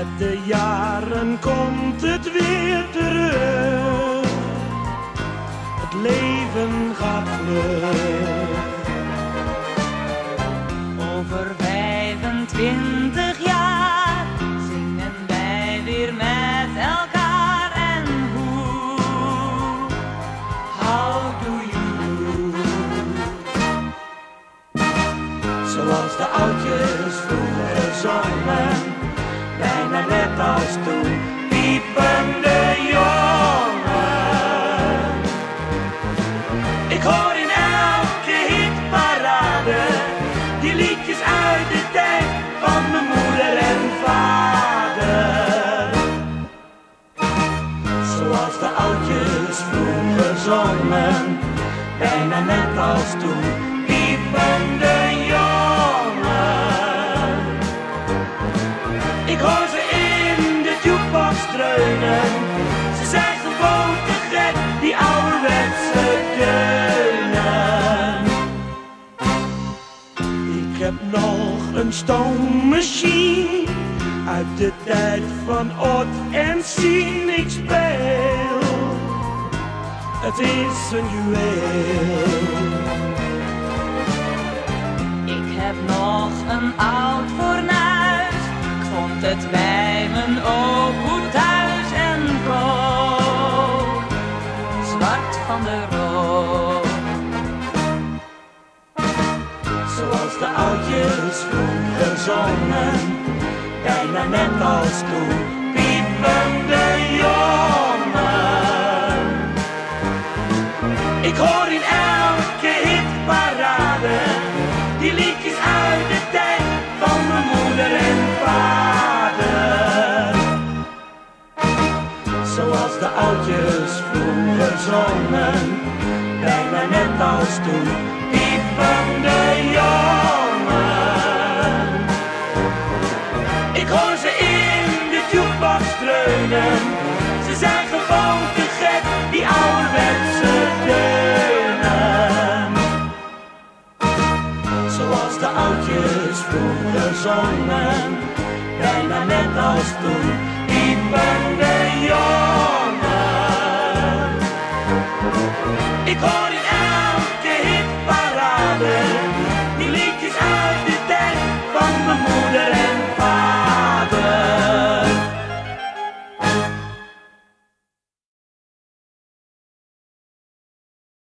Met de jaren komt het weer terug. Het leven gaat vlug. Over 25 jaar zingen wij weer met elkaar. En hoe? How do you do? Zoals de oudjes vroeger zongen, bijna net als toen piepen de jongen. Ik hoor in elke hitparade die liedjes uit de tijd van mijn moeder en vader. Zoals de oudjes vroeger zongen, bijna net als toen piepen de jongen. Ik hoor ze in de jukebox dreunen, ze zijn gewoon te gek, die ouderwetse deunen. Ik heb nog een stoommachine uit de tijd van Odd en Sien. Ik speel, het is een juweel. Ik heb nog een oud fornuis, ik vond het bij mijn oom goed thuis. En kook, zwart van de rook. Zoals de oudjes vroeger zongen, bijna net als toen piepen de jongen. Ik hoor in elke hitparade die liedjes uit de tijd van mijn moeder en vader. Zoals de oudjes vroeger zongen, bijna net als toen piepen de jongen. Ik hoor ze in de jukebox dreunen, ze zijn gewoon te gek, die ouderwetse deunen. Zoals de oudjes vroeger zongen, bijna net als toen piepen